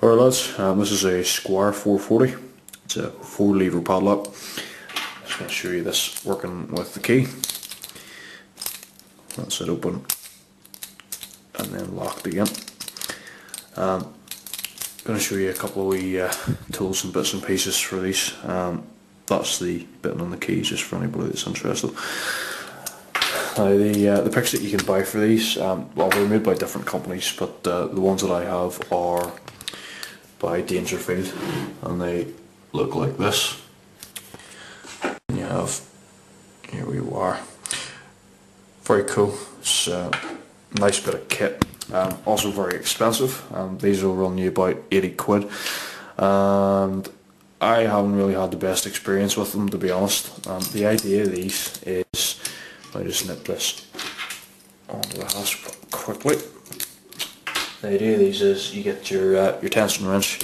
Alright lads, this is a Squire 440. It's a 4-lever padlock. I'm just going to show you this working with the key. That's it open and then locked again. I'm going to show you a couple of wee tools and bits and pieces for these. That's the button on the keys, just for anybody that's interested. Now the picks that you can buy for these, well, they're made by different companies, but the ones that I have are by Dangerfield, and they look like this. And you have, here we are, very cool. It's a nice bit of kit, also very expensive. These will run you about 80 quid, and I haven't really had the best experience with them, to be honest. The idea of these is, I just nip this onto the hasp quickly. The idea of these is you get your tension wrench,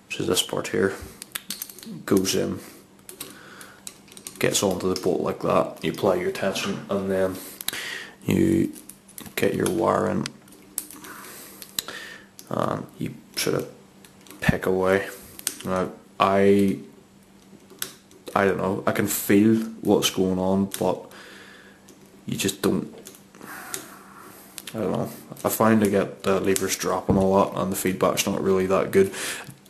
which is this part here, goes in, gets onto the bolt like that, you apply your tension, and then you get your wire in and you sort of pick away. Now I don't know, I can feel what's going on, but you just don't, I don't know, I find I get the levers dropping a lot and the feedback's not really that good.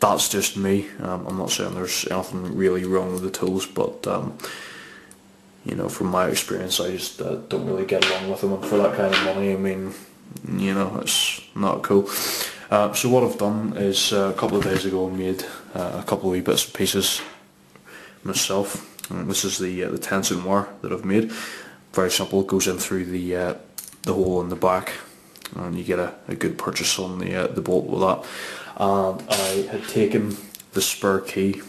That's just me. I'm not saying there's anything really wrong with the tools, but you know, from my experience, I just don't really get along with them, and for that kind of money, I mean, you know, it's not cool. So what I've done is a couple of days ago I made a couple of wee bits and pieces myself. This is the tension wire that I've made. Very simple, it goes in through the hole in the back, and you get a good purchase on the bolt with that. And I had taken the spare key,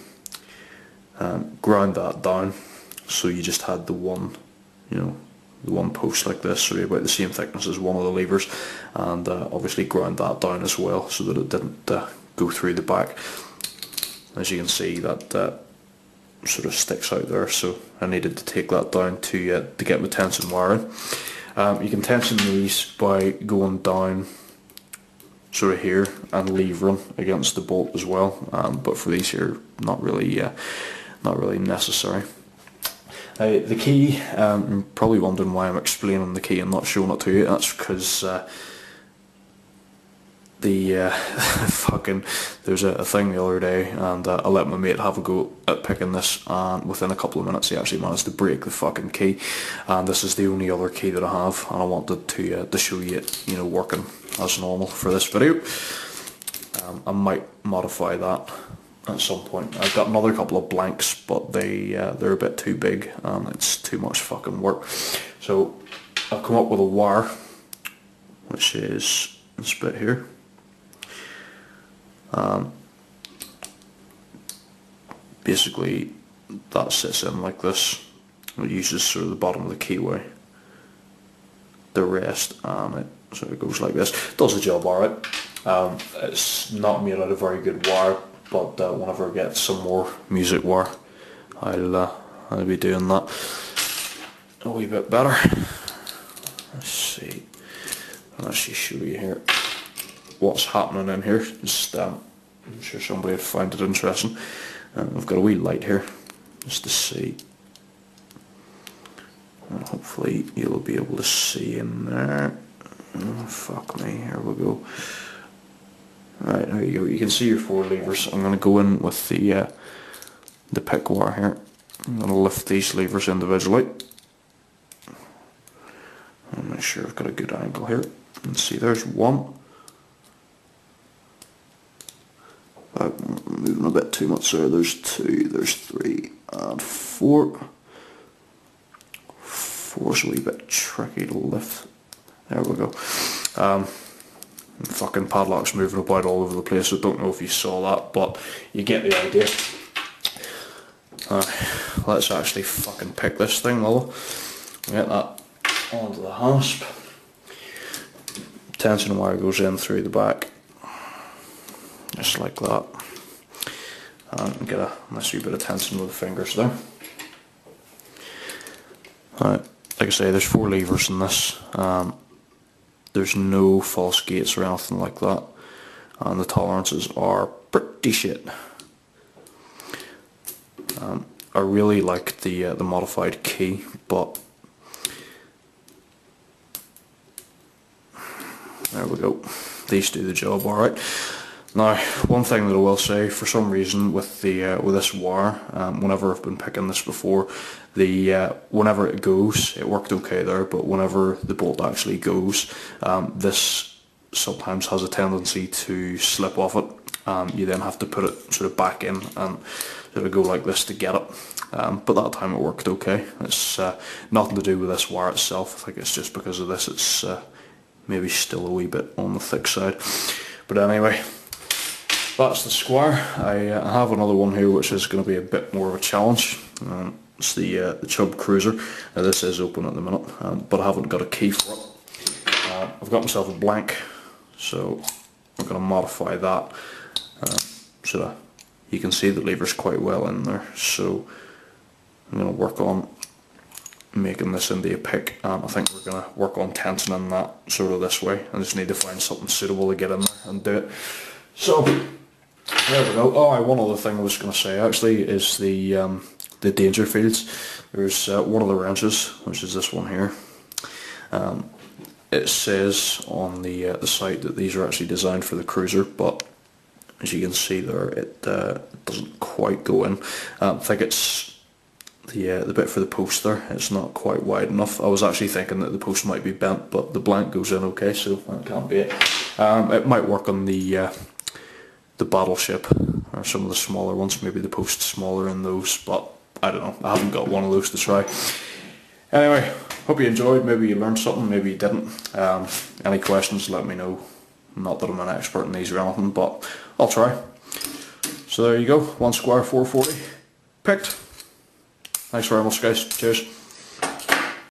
ground that down, so you just had the one, you know, the one post like this, so about the same thickness as one of the levers, and obviously ground that down as well so that it didn't go through the back. As you can see, that sort of sticks out there, so I needed to take that down to get my tension wire in. You can tension these by going down sort of here and levering against the bolt as well, but for these here, not really necessary. The key, you're probably wondering why I'm explaining the key and not showing it to you. That's because there's a thing the other day, and I let my mate have a go at picking this, and within a couple of minutes he actually managed to break the fucking key. And this is the only other key that I have, and I wanted to show you it, you know, working as normal for this video. I might modify that at some point. I've got another couple of blanks, but they're a bit too big and it's too much fucking work. So I've come up with a wire, which is this bit here. Basically that sits in like this. It uses sort of the bottom of the keyway, the rest, and it sort of goes like this. Does the job alright. It's not made out of very good wire, but whenever I get some more music wire, I'll be doing that a wee bit better. Let's see, I'll actually show you here what's happening in here. Just I'm sure somebody would find it interesting. I've got a wee light here just to see, and hopefully you'll be able to see in there. Oh, fuck me, here we go. Right, there you go, you can see your 4 levers. I'm going to go in with the pick wire here. I'm going to lift these levers individually. I'll make sure I've got a good angle here. And see, there's 1. I'm moving a bit too much there. There's 2, there's 3, and 4. 4's a wee bit tricky to lift. There we go. Fucking padlock's moving about all over the place, so I don't know if you saw that, but you get the idea. Let's actually fucking pick this thing, will we? Get that onto the hasp. Tension wire goes in through the back, just like that, and get a nice wee bit of tension with the fingers there. Like I say, there's 4 levers in this. There's no false gates or anything like that. and the tolerances are pretty shit. I really like the modified key, but there we go. These do the job alright. Now, one thing that I will say, for some reason with this wire, whenever I've been picking this before, whenever it goes, it worked okay there, but whenever the bolt actually goes, this sometimes has a tendency to slip off it. You then have to put it sort of back in and sort of go like this to get it. But that time it worked okay. It's nothing to do with this wire itself. I think it's just because of this. It's maybe still a wee bit on the thick side. But anyway, that's the Squire. I have another one here which is going to be a bit more of a challenge. It's the Chubb Cruiser. Now this is open at the minute, but I haven't got a key for it. I've got myself a blank, so I'm going to modify that so that you can see the lever's quite well in there. So I'm going to work on making this into a pick, and I think we're going to work on tensioning that sort of this way. I just need to find something suitable to get in there and do it. So there we go. Oh, one other thing I was going to say actually is the danger fields. There's one of the wrenches, which is this one here. It says on the site that these are actually designed for the Cruiser, but as you can see there, it doesn't quite go in. I think it's the bit for the post there, it's not quite wide enough. I was actually thinking that the post might be bent, but the blank goes in okay, so that can't be it. It might work on the battleship or some of the smaller ones, maybe the post's smaller in those, but I don't know, I haven't got one of those to try. Anyway, hope you enjoyed, maybe you learned something, maybe you didn't. Any questions, let me know. Not that I'm an expert in these or anything, but I'll try. So there you go, one Squire 440 picked. Thanks very much guys, cheers.